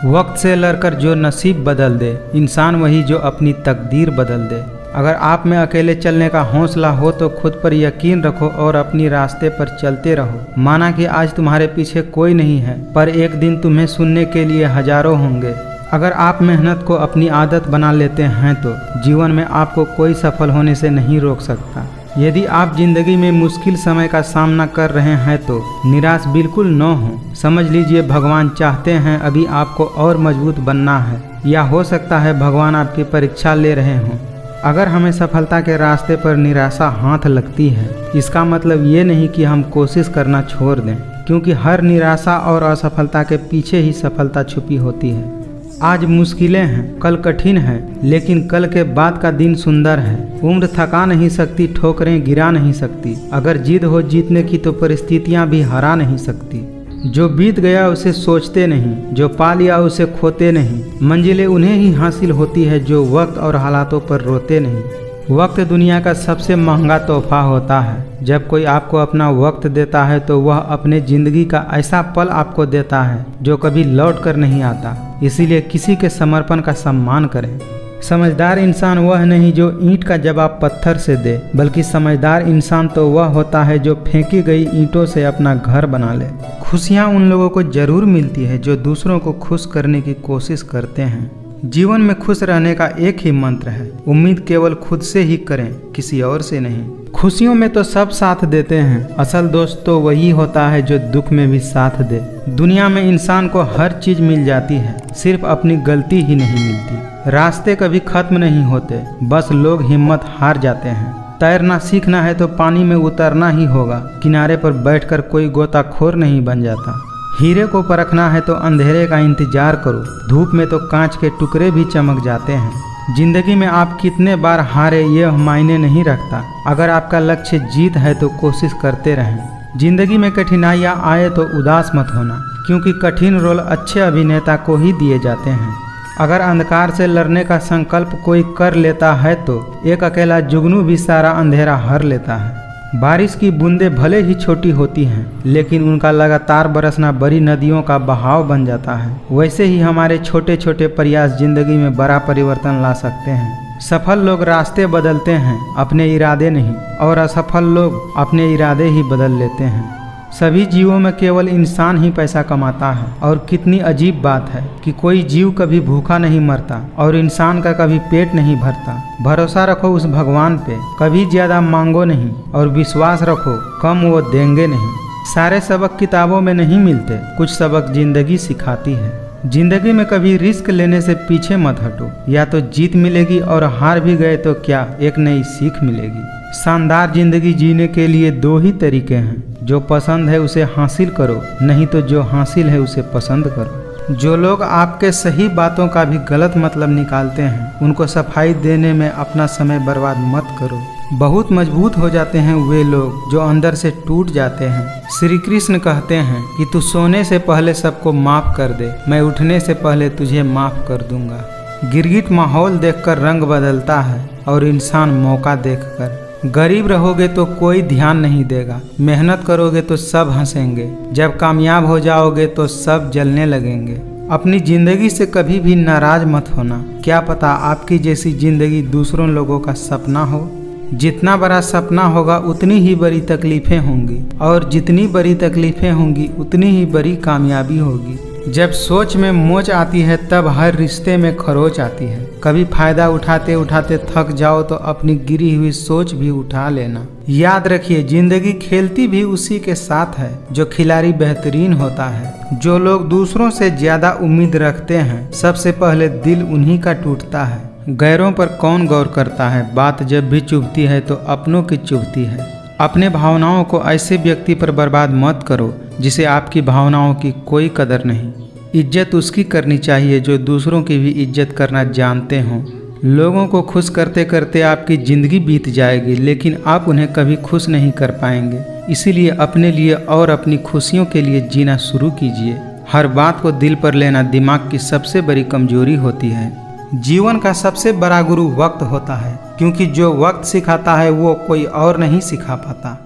वक्त से लड़कर जो नसीब बदल दे, इंसान वही जो अपनी तकदीर बदल दे। अगर आप में अकेले चलने का हौसला हो तो खुद पर यकीन रखो और अपनी रास्ते पर चलते रहो। माना कि आज तुम्हारे पीछे कोई नहीं है, पर एक दिन तुम्हें सुनने के लिए हजारों होंगे। अगर आप मेहनत को अपनी आदत बना लेते हैं तो जीवन में आपको कोई सफल होने से नहीं रोक सकता। यदि आप जिंदगी में मुश्किल समय का सामना कर रहे हैं तो निराश बिल्कुल न हो। समझ लीजिए भगवान चाहते हैं अभी आपको और मजबूत बनना है, या हो सकता है भगवान आपकी परीक्षा ले रहे हों। अगर हमें सफलता के रास्ते पर निराशा हाथ लगती है, इसका मतलब ये नहीं कि हम कोशिश करना छोड़ दें, क्योंकि हर निराशा और असफलता के पीछे ही सफलता छुपी होती है। आज मुश्किलें हैं, कल कठिन है, लेकिन कल के बाद का दिन सुंदर है। उम्र थका नहीं सकती, ठोकरें गिरा नहीं सकती। अगर जिद हो जीतने की तो परिस्थितियां भी हरा नहीं सकती। जो बीत गया उसे सोचते नहीं, जो पा लिया उसे खोते नहीं। मंजिलें उन्हें ही हासिल होती है जो वक्त और हालातों पर रोते नहीं। वक्त दुनिया का सबसे महंगा तोहफा होता है। जब कोई आपको अपना वक्त देता है तो वह अपने ज़िंदगी का ऐसा पल आपको देता है जो कभी लौट कर नहीं आता। इसीलिए किसी के समर्पण का सम्मान करें। समझदार इंसान वह नहीं जो ईंट का जवाब पत्थर से दे, बल्कि समझदार इंसान तो वह होता है जो फेंकी गई ईंटों से अपना घर बना ले। खुशियाँ उन लोगों को जरूर मिलती है जो दूसरों को खुश करने की कोशिश करते हैं। जीवन में खुश रहने का एक ही मंत्र है, उम्मीद केवल खुद से ही करें, किसी और से नहीं। खुशियों में तो सब साथ देते हैं, असल दोस्त तो वही होता है जो दुख में भी साथ दे। दुनिया में इंसान को हर चीज मिल जाती है, सिर्फ अपनी गलती ही नहीं मिलती। रास्ते कभी खत्म नहीं होते, बस लोग हिम्मत हार जाते हैं। तैरना सीखना है तो पानी में उतरना ही होगा, किनारे पर बैठकर कोई गोताखोर नहीं बन जाता। हीरे को परखना है तो अंधेरे का इंतजार करो, धूप में तो कांच के टुकड़े भी चमक जाते हैं। जिंदगी में आप कितने बार हारे यह मायने नहीं रखता, अगर आपका लक्ष्य जीत है तो कोशिश करते रहें। जिंदगी में कठिनाइयाँ आए तो उदास मत होना, क्योंकि कठिन रोल अच्छे अभिनेता को ही दिए जाते हैं। अगर अंधकार से लड़ने का संकल्प कोई कर लेता है तो एक अकेला जुगनू भी सारा अंधेरा हर लेता है। बारिश की बूंदें भले ही छोटी होती हैं, लेकिन उनका लगातार बरसना बड़ी नदियों का बहाव बन जाता है। वैसे ही हमारे छोटे छोटे प्रयास जिंदगी में बड़ा परिवर्तन ला सकते हैं। सफल लोग रास्ते बदलते हैं, अपने इरादे नहीं, और असफल लोग अपने इरादे ही बदल लेते हैं। सभी जीवों में केवल इंसान ही पैसा कमाता है, और कितनी अजीब बात है कि कोई जीव कभी भूखा नहीं मरता और इंसान का कभी पेट नहीं भरता। भरोसा रखो उस भगवान पे, कभी ज्यादा मांगो नहीं, और विश्वास रखो कम वो देंगे नहीं। सारे सबक किताबों में नहीं मिलते, कुछ सबक जिंदगी सिखाती है। जिंदगी में कभी रिस्क लेने से पीछे मत हटो, या तो जीत मिलेगी और हार भी गए तो क्या, एक नई सीख मिलेगी। शानदार जिंदगी जीने के लिए दो ही तरीके हैं, जो पसंद है उसे हासिल करो, नहीं तो जो हासिल है उसे पसंद करो। जो लोग आपके सही बातों का भी गलत मतलब निकालते हैं, उनको सफाई देने में अपना समय बर्बाद मत करो। बहुत मजबूत हो जाते हैं वे लोग जो अंदर से टूट जाते हैं। श्री कृष्ण कहते हैं कि तू सोने से पहले सबको माफ कर दे, मैं उठने से पहले तुझे माफ कर दूंगा। गिरगिट माहौल देखकर रंग बदलता है, और इंसान मौका देखकर। गरीब रहोगे तो कोई ध्यान नहीं देगा, मेहनत करोगे तो सब हंसेंगे, जब कामयाब हो जाओगे तो सब जलने लगेंगे। अपनी जिंदगी से कभी भी नाराज मत होना, क्या पता आपकी जैसी जिंदगी दूसरों लोगों का सपना हो। जितना बड़ा सपना होगा उतनी ही बड़ी तकलीफें होंगी, और जितनी बड़ी तकलीफें होंगी उतनी ही बड़ी कामयाबी होगी। जब सोच में मोच आती है तब हर रिश्ते में खरोच आती है। कभी फायदा उठाते उठाते थक जाओ तो अपनी गिरी हुई सोच भी उठा लेना। याद रखिए जिंदगी खेलती भी उसी के साथ है जो खिलाड़ी बेहतरीन होता है। जो लोग दूसरों से ज्यादा उम्मीद रखते हैं, सबसे पहले दिल उन्हीं का टूटता है। गैरों पर कौन गौर करता है, बात जब भी चुभती है तो अपनों की चुभती है। अपने भावनाओं को ऐसे व्यक्ति पर बर्बाद मत करो जिसे आपकी भावनाओं की कोई कदर नहीं। इज्जत उसकी करनी चाहिए जो दूसरों की भी इज्जत करना जानते हों। लोगों को खुश करते करते आपकी ज़िंदगी बीत जाएगी, लेकिन आप उन्हें कभी खुश नहीं कर पाएंगे। इसीलिए अपने लिए और अपनी खुशियों के लिए जीना शुरू कीजिए। हर बात को दिल पर लेना दिमाग की सबसे बड़ी कमजोरी होती है। जीवन का सबसे बड़ा गुरु वक्त होता है, क्योंकि जो वक्त सिखाता है वो कोई और नहीं सिखा पाता।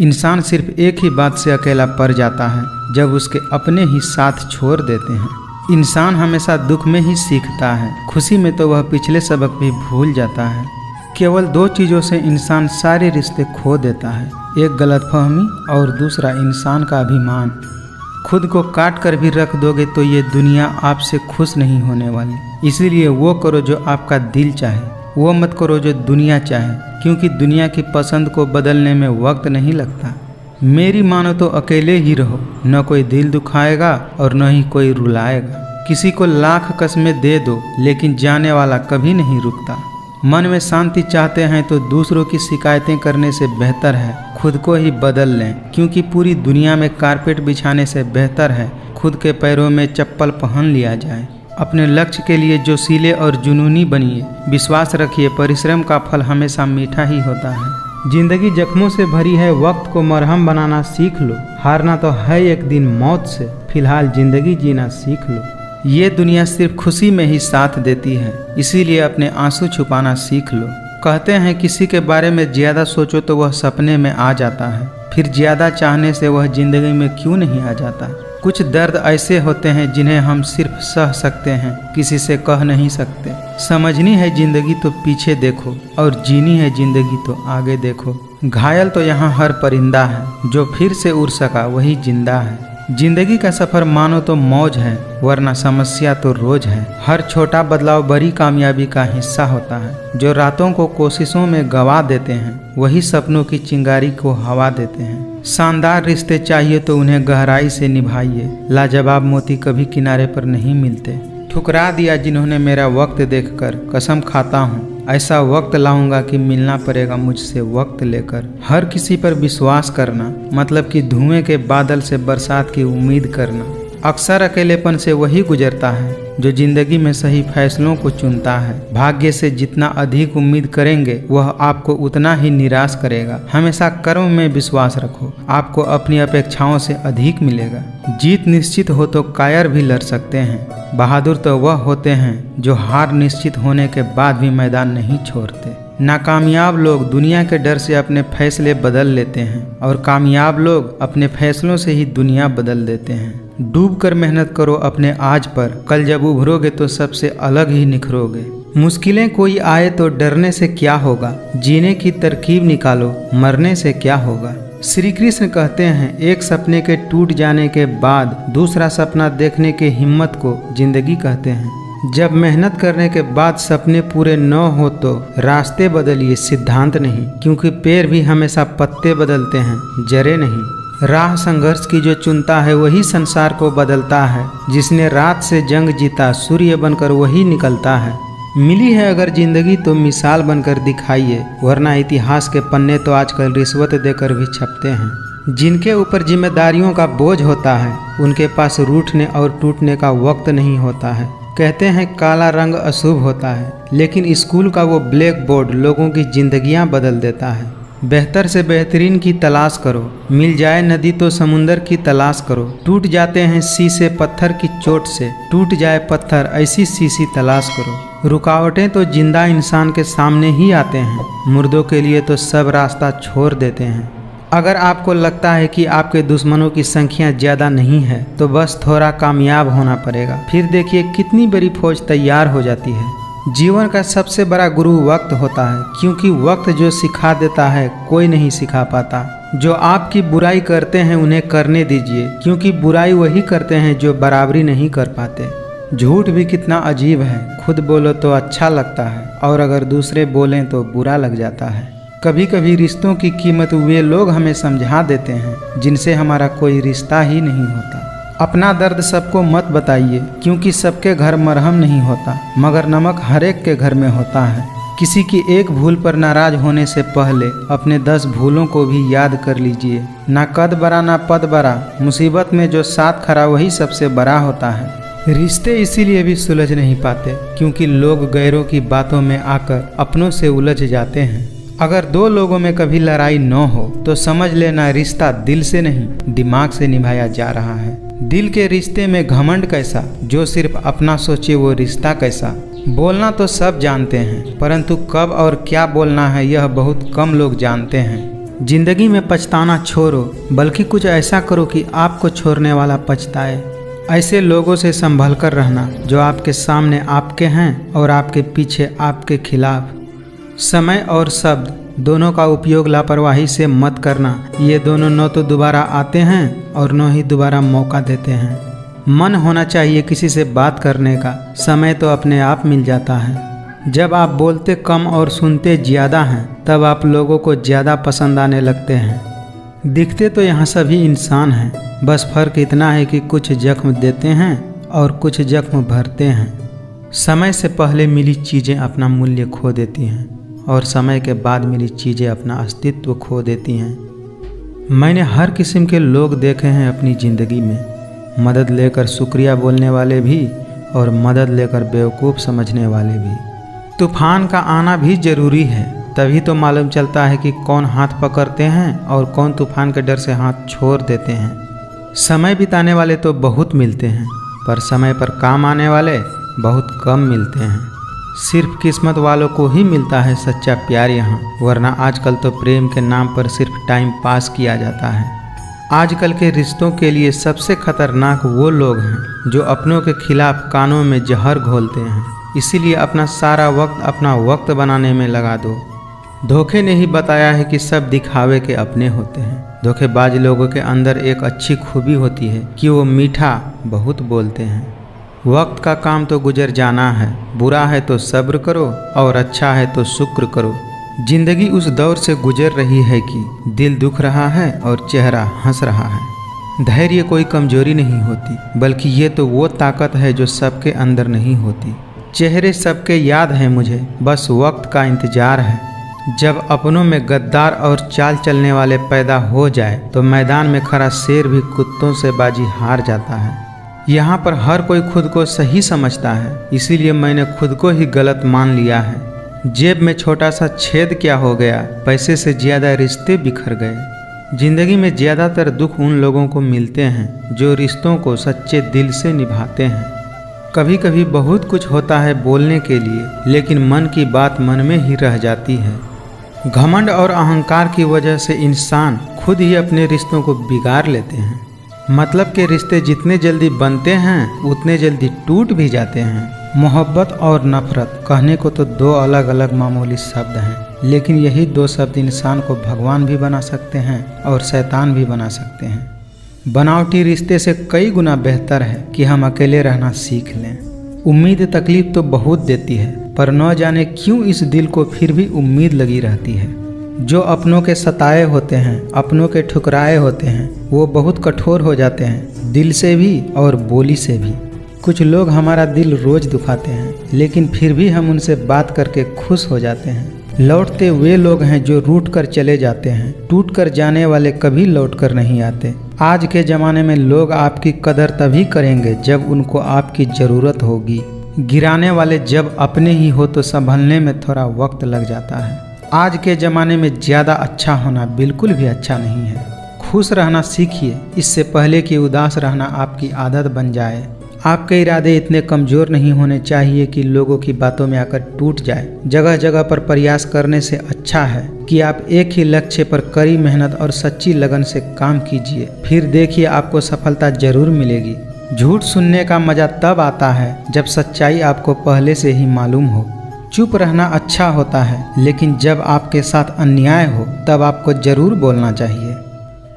इंसान सिर्फ एक ही बात से अकेला पड़ जाता है, जब उसके अपने ही साथ छोड़ देते हैं। इंसान हमेशा दुख में ही सीखता है, खुशी में तो वह पिछले सबक भी भूल जाता है। केवल दो चीज़ों से इंसान सारे रिश्ते खो देता है, एक गलतफहमी और दूसरा इंसान का अभिमान। खुद को काट कर भी रख दोगे तो ये दुनिया आपसे खुश नहीं होने वाली। इसीलिए वो करो जो आपका दिल चाहे, वो मत करो जो दुनिया चाहे, क्योंकि दुनिया की पसंद को बदलने में वक्त नहीं लगता। मेरी मानो तो अकेले ही रहो, न कोई दिल दुखाएगा और न ही कोई रुलाएगा। किसी को लाख कस्में दे दो, लेकिन जाने वाला कभी नहीं रुकता। मन में शांति चाहते हैं तो दूसरों की शिकायतें करने से बेहतर है खुद को ही बदल लें, क्योंकि पूरी दुनिया में कारपेट बिछाने से बेहतर है खुद के पैरों में चप्पल पहन लिया जाए। अपने लक्ष्य के लिए जोशीले और जुनूनी बनिए। विश्वास रखिए, परिश्रम का फल हमेशा मीठा ही होता है। जिंदगी जख्मों से भरी है, वक्त को मरहम बनाना सीख लो। हारना तो है एक दिन मौत से, फिलहाल जिंदगी जीना सीख लो। ये दुनिया सिर्फ खुशी में ही साथ देती है, इसीलिए अपने आंसू छुपाना सीख लो। कहते हैं किसी के बारे में ज़्यादा सोचो तो वह सपने में आ जाता है, फिर ज़्यादा चाहने से वह जिंदगी में क्यों नहीं आ जाता। कुछ दर्द ऐसे होते हैं जिन्हें हम सिर्फ सह सकते हैं, किसी से कह नहीं सकते। समझनी है जिंदगी तो पीछे देखो, और जीनी है जिंदगी तो आगे देखो। घायल तो यहाँ हर परिंदा है, जो फिर से उड़ सका वही जिंदा है। जिंदगी का सफ़र मानो तो मौज है, वरना समस्या तो रोज है। हर छोटा बदलाव बड़ी कामयाबी का हिस्सा होता है। जो रातों को कोशिशों में गवा देते हैं, वही सपनों की चिंगारी को हवा देते हैं। शानदार रिश्ते चाहिए तो उन्हें गहराई से निभाइए। लाजवाब मोती कभी किनारे पर नहीं मिलते। ठुकरा दिया जिन्होंने मेरा वक्त देखकर, कसम खाता हूँ ऐसा वक्त लाऊंगा कि मिलना पड़ेगा मुझसे वक्त लेकर। हर किसी पर विश्वास करना मतलब कि धुएं के बादल से बरसात की उम्मीद करना। अक्सर अकेलेपन से वही गुजरता है जो जिंदगी में सही फैसलों को चुनता है। भाग्य से जितना अधिक उम्मीद करेंगे वह आपको उतना ही निराश करेगा। हमेशा कर्म में विश्वास रखो, आपको अपनी अपेक्षाओं से अधिक मिलेगा। जीत निश्चित हो तो कायर भी लड़ सकते हैं। बहादुर तो वह होते हैं जो हार निश्चित होने के बाद भी मैदान नहीं छोड़ते। नाकामयाब लोग दुनिया के डर से अपने फैसले बदल लेते हैं, और कामयाब लोग अपने फैसलों से ही दुनिया बदल देते हैं। डूब कर मेहनत करो अपने आज पर, कल जब उभरोगे तो सबसे अलग ही निखरोगे। मुश्किलें कोई आए तो डरने से क्या होगा, जीने की तरकीब निकालो, मरने से क्या होगा। श्री कृष्ण कहते हैं एक सपने के टूट जाने के बाद दूसरा सपना देखने की हिम्मत को जिंदगी कहते हैं। जब मेहनत करने के बाद सपने पूरे न हो तो रास्ते बदलिए, सिद्धांत नहीं, क्योंकि पेड़ भी हमेशा पत्ते बदलते हैं, जड़ें नहीं। राह संघर्ष की जो चुनता है वही संसार को बदलता है। जिसने रात से जंग जीता सूर्य बनकर वही निकलता है। मिली है अगर जिंदगी तो मिसाल बनकर दिखाइए, वरना इतिहास के पन्ने तो आजकल रिश्वत देकर भी छपते हैं। जिनके ऊपर जिम्मेदारियों का बोझ होता है उनके पास रूठने और टूटने का वक्त नहीं होता है। कहते हैं काला रंग अशुभ होता है, लेकिन स्कूल का वो ब्लैक बोर्ड लोगों की जिंदगियां बदल देता है। बेहतर से बेहतरीन की तलाश करो, मिल जाए नदी तो समुंदर की तलाश करो। टूट जाते हैं शीशे पत्थर की चोट से, टूट जाए पत्थर ऐसी शीशी तलाश करो। रुकावटें तो जिंदा इंसान के सामने ही आते हैं, मुर्दों के लिए तो सब रास्ता छोड़ देते हैं। अगर आपको लगता है कि आपके दुश्मनों की संख्या ज़्यादा नहीं है तो बस थोड़ा कामयाब होना पड़ेगा, फिर देखिए कितनी बड़ी फौज तैयार हो जाती है। जीवन का सबसे बड़ा गुरु वक्त होता है, क्योंकि वक्त जो सिखा देता है कोई नहीं सिखा पाता। जो आपकी बुराई करते हैं उन्हें करने दीजिए, क्योंकि बुराई वही करते हैं जो बराबरी नहीं कर पाते। झूठ भी कितना अजीब है, खुद बोलो तो अच्छा लगता है और अगर दूसरे बोलें तो बुरा लग जाता है। कभी कभी रिश्तों की कीमत वे लोग हमें समझा देते हैं जिनसे हमारा कोई रिश्ता ही नहीं होता। अपना दर्द सबको मत बताइए, क्योंकि सबके घर मरहम नहीं होता, मगर नमक हर एक के घर में होता है। किसी की एक भूल पर नाराज होने से पहले अपने 10 भूलों को भी याद कर लीजिए। ना कद बड़ा ना पद बड़ा, मुसीबत में जो साथ खड़ा वही सबसे बड़ा होता है। रिश्ते इसीलिए भी सुलझ नहीं पाते क्योंकि लोग गैरों की बातों में आकर अपनों से उलझ जाते हैं। अगर दो लोगों में कभी लड़ाई न हो तो समझ लेना रिश्ता दिल से नहीं दिमाग से निभाया जा रहा है। दिल के रिश्ते में घमंड कैसा, जो सिर्फ अपना सोचे वो रिश्ता कैसा। बोलना तो सब जानते हैं, परंतु कब और क्या बोलना है यह बहुत कम लोग जानते हैं। जिंदगी में पछताना छोड़ो, बल्कि कुछ ऐसा करो कि आपको छोड़ने वाला पछताए। ऐसे लोगों से संभल कर रहना जो आपके सामने आपके हैं और आपके पीछे आपके खिलाफ। समय और शब्द दोनों का उपयोग लापरवाही से मत करना। ये दोनों न तो दोबारा आते हैं और न ही दोबारा मौका देते हैं। मन होना चाहिए किसी से बात करने का, समय तो अपने आप मिल जाता है। जब आप बोलते कम और सुनते ज़्यादा हैं तब आप लोगों को ज़्यादा पसंद आने लगते हैं। दिखते तो यहाँ सभी इंसान हैं, बस फ़र्क इतना है कि कुछ जख्म देते हैं और कुछ जख्म भरते हैं। समय से पहले मिली चीज़ें अपना मूल्य खो देती हैं और समय के बाद मिली चीज़ें अपना अस्तित्व खो देती हैं। मैंने हर किस्म के लोग देखे हैं अपनी ज़िंदगी में, मदद लेकर शुक्रिया बोलने वाले भी और मदद लेकर बेवकूफ़ समझने वाले भी। तूफान का आना भी ज़रूरी है, तभी तो मालूम चलता है कि कौन हाथ पकड़ते हैं और कौन तूफान के डर से हाथ छोड़ देते हैं। समय बिताने वाले तो बहुत मिलते हैं, पर समय पर काम आने वाले बहुत कम मिलते हैं। सिर्फ किस्मत वालों को ही मिलता है सच्चा प्यार यहाँ, वरना आजकल तो प्रेम के नाम पर सिर्फ टाइम पास किया जाता है। आजकल के रिश्तों के लिए सबसे खतरनाक वो लोग हैं जो अपनों के खिलाफ कानों में जहर घोलते हैं। इसीलिए अपना सारा वक्त अपना वक्त बनाने में लगा दो। धोखे ने ही बताया है कि सब दिखावे के अपने होते हैं। धोखेबाज लोगों के अंदर एक अच्छी खूबी होती है कि वो मीठा बहुत बोलते हैं। वक्त का काम तो गुजर जाना है, बुरा है तो सब्र करो और अच्छा है तो शुक्र करो। जिंदगी उस दौर से गुजर रही है कि दिल दुख रहा है और चेहरा हंस रहा है। धैर्य कोई कमजोरी नहीं होती, बल्कि ये तो वो ताकत है जो सबके अंदर नहीं होती। चेहरे सबके याद हैं मुझे, बस वक्त का इंतजार है। जब अपनों में गद्दार और चाल चलने वाले पैदा हो जाए तो मैदान में खड़ा शेर भी कुत्तों से बाजी हार जाता है। यहाँ पर हर कोई खुद को सही समझता है, इसीलिए मैंने खुद को ही गलत मान लिया है। जेब में छोटा सा छेद क्या हो गया, पैसे से ज़्यादा रिश्ते बिखर गए। जिंदगी में ज़्यादातर दुख उन लोगों को मिलते हैं जो रिश्तों को सच्चे दिल से निभाते हैं। कभी कभी बहुत कुछ होता है बोलने के लिए, लेकिन मन की बात मन में ही रह जाती है। घमंड और अहंकार की वजह से इंसान खुद ही अपने रिश्तों को बिगाड़ लेते हैं। मतलब के रिश्ते जितने जल्दी बनते हैं उतने जल्दी टूट भी जाते हैं। मोहब्बत और नफरत कहने को तो दो अलग अलग मामूली शब्द हैं, लेकिन यही दो शब्द इंसान को भगवान भी बना सकते हैं और शैतान भी बना सकते हैं। बनावटी रिश्ते से कई गुना बेहतर है कि हम अकेले रहना सीख लें। उम्मीद तकलीफ तो बहुत देती है, पर न जाने क्यों इस दिल को फिर भी उम्मीद लगी रहती है। जो अपनों के सताए होते हैं, अपनों के ठुकराए होते हैं, वो बहुत कठोर हो जाते हैं, दिल से भी और बोली से भी। कुछ लोग हमारा दिल रोज दुखाते हैं, लेकिन फिर भी हम उनसे बात करके खुश हो जाते हैं। लौटते वे लोग हैं जो रूठ कर चले जाते हैं, टूट कर जाने वाले कभी लौट कर नहीं आते। आज के ज़माने में लोग आपकी कदर तभी करेंगे जब उनको आपकी ज़रूरत होगी। गिराने वाले जब अपने ही हो तो संभलने में थोड़ा वक्त लग जाता है। आज के ज़माने में ज़्यादा अच्छा होना बिल्कुल भी अच्छा नहीं है। खुश रहना सीखिए, इससे पहले कि उदास रहना आपकी आदत बन जाए। आपके इरादे इतने कमज़ोर नहीं होने चाहिए कि लोगों की बातों में आकर टूट जाए। जगह जगह पर प्रयास करने से अच्छा है कि आप एक ही लक्ष्य पर कड़ी मेहनत और सच्ची लगन से काम कीजिए, फिर देखिए आपको सफलता जरूर मिलेगी। झूठ सुनने का मज़ा तब आता है जब सच्चाई आपको पहले से ही मालूम हो। चुप रहना अच्छा होता है, लेकिन जब आपके साथ अन्याय हो तब आपको ज़रूर बोलना चाहिए।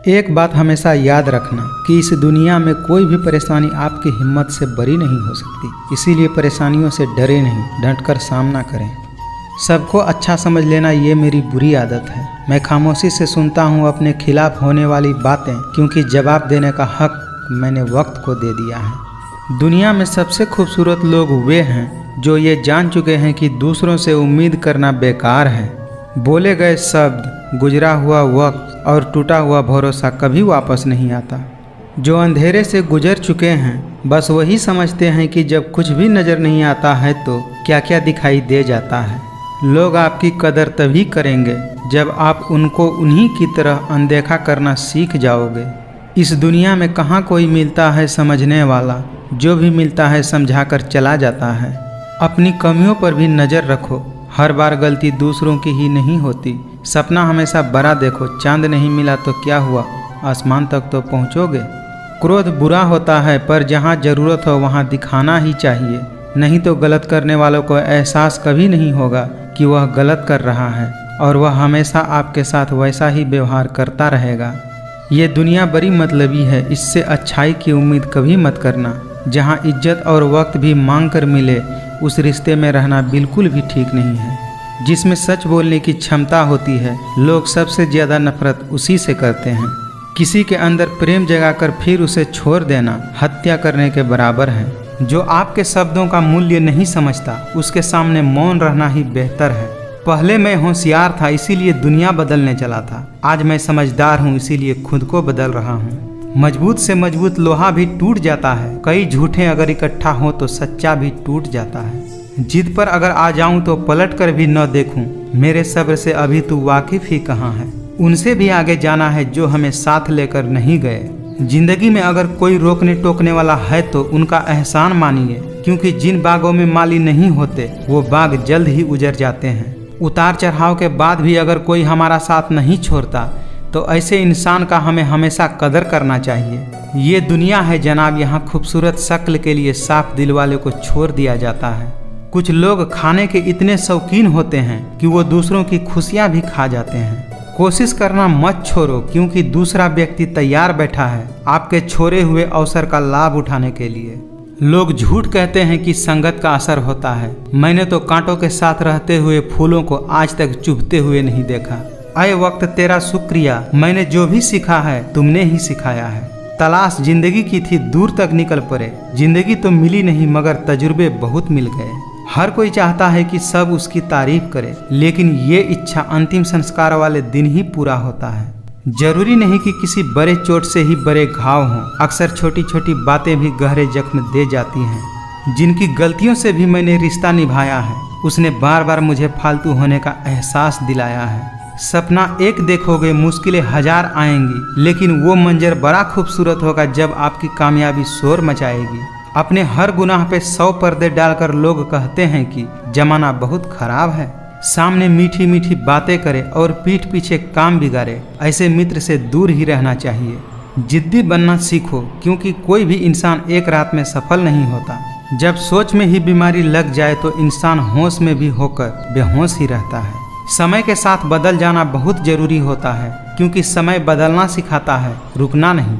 एक बात हमेशा याद रखना कि इस दुनिया में कोई भी परेशानी आपकी हिम्मत से बरी नहीं हो सकती, इसीलिए परेशानियों से डरे नहीं, डटकर सामना करें। सबको अच्छा समझ लेना ये मेरी बुरी आदत है। मैं खामोशी से सुनता हूँ अपने खिलाफ होने वाली बातें, क्योंकि जवाब देने का हक मैंने वक्त को दे दिया है। दुनिया में सबसे खूबसूरत लोग वे हैं जो ये जान चुके हैं कि दूसरों से उम्मीद करना बेकार है। बोले गए शब्द, गुजरा हुआ वक्त और टूटा हुआ भरोसा कभी वापस नहीं आता। जो अंधेरे से गुजर चुके हैं बस वही समझते हैं कि जब कुछ भी नज़र नहीं आता है तो क्या क्या दिखाई दे जाता है। लोग आपकी कदर तभी करेंगे जब आप उनको उन्हीं की तरह अनदेखा करना सीख जाओगे। इस दुनिया में कहाँ कोई मिलता है समझने वाला, जो भी मिलता है समझाकर चला जाता है। अपनी कमियों पर भी नज़र रखो, हर बार गलती दूसरों की ही नहीं होती। सपना हमेशा बड़ा देखो, चांद नहीं मिला तो क्या हुआ, आसमान तक तो पहुँचोगे। क्रोध बुरा होता है, पर जहाँ जरूरत हो वहाँ दिखाना ही चाहिए, नहीं तो गलत करने वालों को एहसास कभी नहीं होगा कि वह गलत कर रहा है और वह हमेशा आपके साथ वैसा ही व्यवहार करता रहेगा। ये दुनिया बड़ी मतलबी है, इससे अच्छाई की उम्मीद कभी मत करना। जहाँ इज्जत और वक्त भी मांग कर मिले, उस रिश्ते में रहना बिल्कुल भी ठीक नहीं है। जिसमें सच बोलने की क्षमता होती है, लोग सबसे ज़्यादा नफरत उसी से करते हैं। किसी के अंदर प्रेम जगाकर फिर उसे छोड़ देना हत्या करने के बराबर है। जो आपके शब्दों का मूल्य नहीं समझता, उसके सामने मौन रहना ही बेहतर है। पहले मैं होशियार था इसीलिए दुनिया बदलने चला था, आज मैं समझदार हूँ इसीलिए खुद को बदल रहा हूँ। मजबूत से मजबूत लोहा भी टूट जाता है, कई झूठे अगर इकट्ठा हो तो सच्चा भी टूट जाता है। जिद पर अगर आ जाऊं तो पलट कर भी न देखूं, मेरे सब्र से अभी तू वाकिफ ही कहाँ है। उनसे भी आगे जाना है जो हमें साथ लेकर नहीं गए। जिंदगी में अगर कोई रोकने टोकने वाला है तो उनका एहसान मानिए, क्योंकि जिन बागों में माली नहीं होते वो बाग जल्द ही उजड़ जाते हैं। उतार चढ़ाव के बाद भी अगर कोई हमारा साथ नहीं छोड़ता तो ऐसे इंसान का हमें हमेशा कदर करना चाहिए। ये दुनिया है जनाब, यहाँ खूबसूरत शक्ल के लिए साफ दिल वाले को छोड़ दिया जाता है। कुछ लोग खाने के इतने शौकीन होते हैं कि वो दूसरों की खुशियाँ भी खा जाते हैं। कोशिश करना मत छोड़ो, क्योंकि दूसरा व्यक्ति तैयार बैठा है आपके छोड़े हुए अवसर का लाभ उठाने के लिए। लोग झूठ कहते हैं कि संगत का असर होता है। मैंने तो कांटों के साथ रहते हुए फूलों को आज तक चुभते हुए नहीं देखा। अय वक्त तेरा शुक्रिया, मैंने जो भी सीखा है तुमने ही सिखाया है। तलाश जिंदगी की थी दूर तक निकल पड़े, जिंदगी तो मिली नहीं मगर तजुर्बे बहुत मिल गए। हर कोई चाहता है कि सब उसकी तारीफ करे, लेकिन ये इच्छा अंतिम संस्कार वाले दिन ही पूरा होता है। जरूरी नहीं कि किसी बड़े चोट से ही बड़े घाव हों, अक्सर छोटी छोटी बातें भी गहरे जख्म दे जाती हैं। जिनकी गलतियों से भी मैंने रिश्ता निभाया है, उसने बार बार मुझे फालतू होने का एहसास दिलाया है। सपना एक देखोगे मुश्किलें हजार आएंगी, लेकिन वो मंजर बड़ा खूबसूरत होगा जब आपकी कामयाबी शोर मचाएगी। अपने हर गुनाह पे 100 पर्दे डालकर लोग कहते हैं कि जमाना बहुत खराब है। सामने मीठी मीठी बातें करे और पीठ पीछे काम बिगाड़े, ऐसे मित्र से दूर ही रहना चाहिए। जिद्दी बनना सीखो, क्योंकि कोई भी इंसान एक रात में सफल नहीं होता। जब सोच में ही बीमारी लग जाए तो इंसान होश में भी होकर बेहोश ही रहता है। समय के साथ बदल जाना बहुत जरूरी होता है, क्योंकि समय बदलना सिखाता है, रुकना नहीं।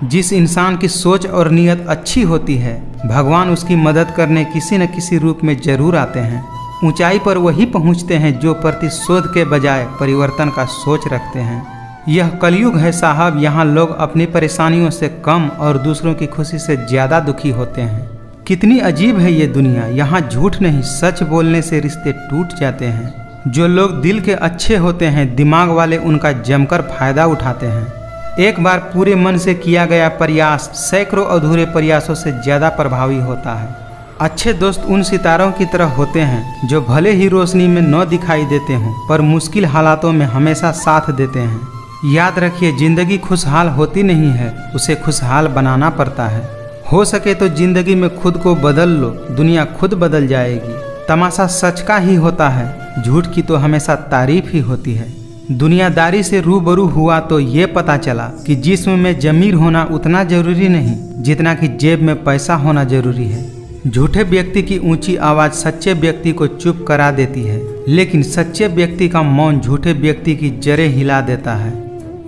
जिस इंसान की सोच और नीयत अच्छी होती है, भगवान उसकी मदद करने किसी न किसी रूप में जरूर आते हैं। ऊंचाई पर वही पहुंचते हैं जो प्रतिशोध के बजाय परिवर्तन का सोच रखते हैं। यह कलयुग है साहब, यहाँ लोग अपनी परेशानियों से कम और दूसरों की खुशी से ज़्यादा दुखी होते हैं। कितनी अजीब है ये दुनिया, यहाँ झूठ नहीं सच बोलने से रिश्ते टूट जाते हैं। जो लोग दिल के अच्छे होते हैं, दिमाग वाले उनका जमकर फायदा उठाते हैं। एक बार पूरे मन से किया गया प्रयास सैकड़ों अधूरे प्रयासों से ज़्यादा प्रभावी होता है। अच्छे दोस्त उन सितारों की तरह होते हैं जो भले ही रोशनी में न दिखाई देते हों, पर मुश्किल हालातों में हमेशा साथ देते हैं। याद रखिए, जिंदगी खुशहाल होती नहीं है, उसे खुशहाल बनाना पड़ता है। हो सके तो जिंदगी में खुद को बदल लो, दुनिया खुद बदल जाएगी। तमाशा सच का ही होता है, झूठ की तो हमेशा तारीफ ही होती है। दुनियादारी से रूबरू हुआ तो ये पता चला कि जिस्म में जमीर होना उतना जरूरी नहीं जितना कि जेब में पैसा होना जरूरी है। झूठे व्यक्ति की ऊंची आवाज़ सच्चे व्यक्ति को चुप करा देती है, लेकिन सच्चे व्यक्ति का मौन झूठे व्यक्ति की जड़ें हिला देता है।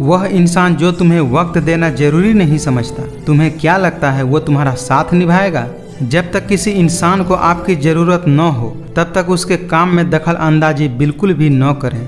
वह इंसान जो तुम्हें वक्त देना जरूरी नहीं समझता, तुम्हें क्या लगता है वो तुम्हारा साथ निभाएगा? जब तक किसी इंसान को आपकी ज़रूरत न हो तब तक उसके काम में दखल अंदाजी बिल्कुल भी न करें।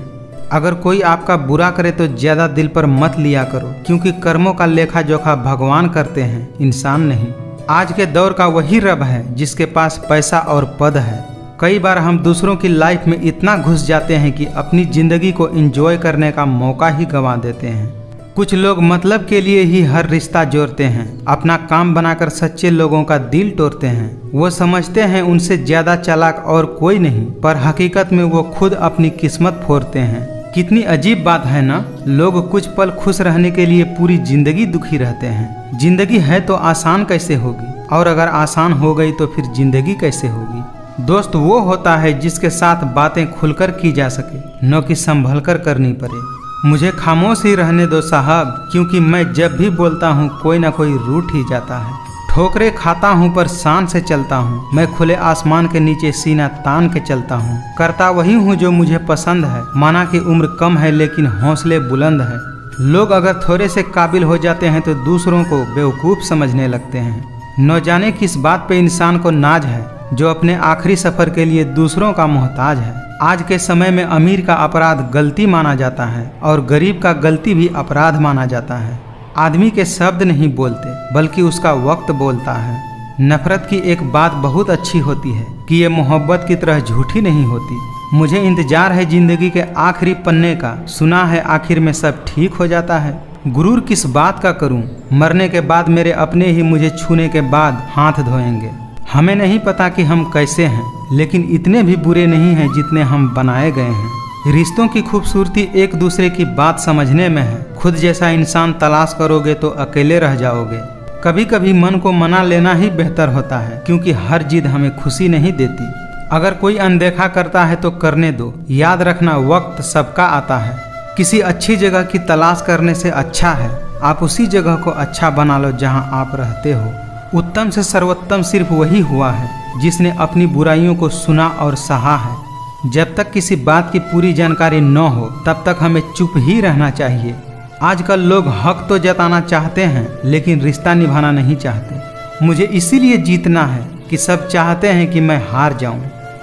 अगर कोई आपका बुरा करे तो ज़्यादा दिल पर मत लिया करो, क्योंकि कर्मों का लेखा जोखा भगवान करते हैं, इंसान नहीं। आज के दौर का वही रब है जिसके पास पैसा और पद है। कई बार हम दूसरों की लाइफ में इतना घुस जाते हैं कि अपनी ज़िंदगी को एंजॉय करने का मौका ही गंवा देते हैं। कुछ लोग मतलब के लिए ही हर रिश्ता जोड़ते हैं, अपना काम बनाकर सच्चे लोगों का दिल तोड़ते हैं। वो समझते हैं उनसे ज़्यादा चालाक और कोई नहीं, पर हकीकत में वो खुद अपनी किस्मत फोड़ते हैं। कितनी अजीब बात है ना, लोग कुछ पल खुश रहने के लिए पूरी जिंदगी दुखी रहते हैं। जिंदगी है तो आसान कैसे होगी, और अगर आसान हो गई तो फिर जिंदगी कैसे होगी। दोस्त वो होता है जिसके साथ बातें खुलकर की जा सके, न कि संभल कर करनी पड़े। मुझे खामोश ही रहने दो साहब, क्योंकि मैं जब भी बोलता हूँ कोई ना कोई रूठ ही जाता है। ठोकरे खाता हूँ पर शान से चलता हूँ, मैं खुले आसमान के नीचे सीना तान के चलता हूँ। करता वही हूँ जो मुझे पसंद है, माना कि उम्र कम है लेकिन हौसले बुलंद है। लोग अगर थोड़े से काबिल हो जाते हैं तो दूसरों को बेवकूफ़ समझने लगते हैं। न जाने किस बात पे इंसान को नाज है, जो अपने आखिरी सफ़र के लिए दूसरों का मोहताज है। आज के समय में अमीर का अपराध गलती माना जाता है और गरीब का गलती भी अपराध माना जाता है। आदमी के शब्द नहीं बोलते बल्कि उसका वक्त बोलता है। नफरत की एक बात बहुत अच्छी होती है कि ये मोहब्बत की तरह झूठी नहीं होती। मुझे इंतजार है जिंदगी के आखिरी पन्ने का, सुना है आखिर में सब ठीक हो जाता है। गुरूर किस बात का करूं, मरने के बाद मेरे अपने ही मुझे छूने के बाद हाथ धोएंगे। हमें नहीं पता कि हम कैसे हैं, लेकिन इतने भी बुरे नहीं हैं जितने हम बनाए गए हैं। रिश्तों की खूबसूरती एक दूसरे की बात समझने में है। खुद जैसा इंसान तलाश करोगे तो अकेले रह जाओगे। कभी कभी मन को मना लेना ही बेहतर होता है, क्योंकि हर जिद हमें खुशी नहीं देती। अगर कोई अनदेखा करता है तो करने दो। याद रखना, वक्त सबका आता है। किसी अच्छी जगह की तलाश करने से अच्छा है आप उसी जगह को अच्छा बना लो जहां आप रहते हो। उत्तम से सर्वोत्तम सिर्फ वही हुआ है जिसने अपनी बुराइयों को सुना और सहा है। जब तक किसी बात की पूरी जानकारी न हो तब तक हमें चुप ही रहना चाहिए। आजकल लोग हक तो जताना चाहते हैं लेकिन रिश्ता निभाना नहीं चाहते। मुझे इसीलिए जीतना है कि सब चाहते हैं कि मैं हार जाऊं।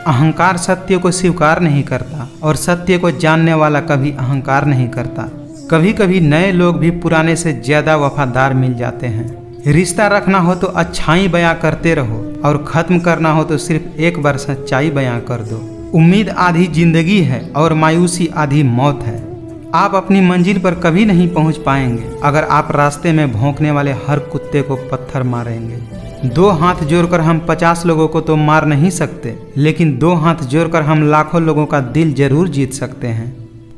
अहंकार सत्य को स्वीकार नहीं करता और सत्य को जानने वाला कभी अहंकार नहीं करता। कभी कभी नए लोग भी पुराने से ज्यादा वफादार मिल जाते हैं। रिश्ता रखना हो तो अच्छाई बयां करते रहो और ख़त्म करना हो तो सिर्फ एक बार सच्चाई बयां कर दो। उम्मीद आधी जिंदगी है और मायूसी आधी मौत है। आप अपनी मंजिल पर कभी नहीं पहुंच पाएंगे अगर आप रास्ते में भौंकने वाले हर कुत्ते को पत्थर मारेंगे। 2 हाथ जोड़कर हम 50 लोगों को तो मार नहीं सकते, लेकिन 2 हाथ जोड़कर हम लाखों लोगों का दिल जरूर जीत सकते हैं।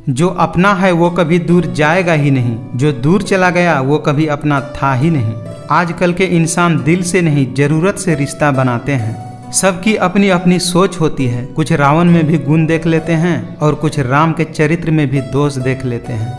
जो अपना है वो कभी दूर जाएगा ही नहीं, जो दूर चला गया वो कभी अपना था ही नहीं। आजकल के इंसान दिल से नहीं जरूरत से रिश्ता बनाते हैं। सबकी अपनी अपनी सोच होती है। कुछ रावण में भी गुण देख लेते हैं और कुछ राम के चरित्र में भी दोष देख लेते हैं।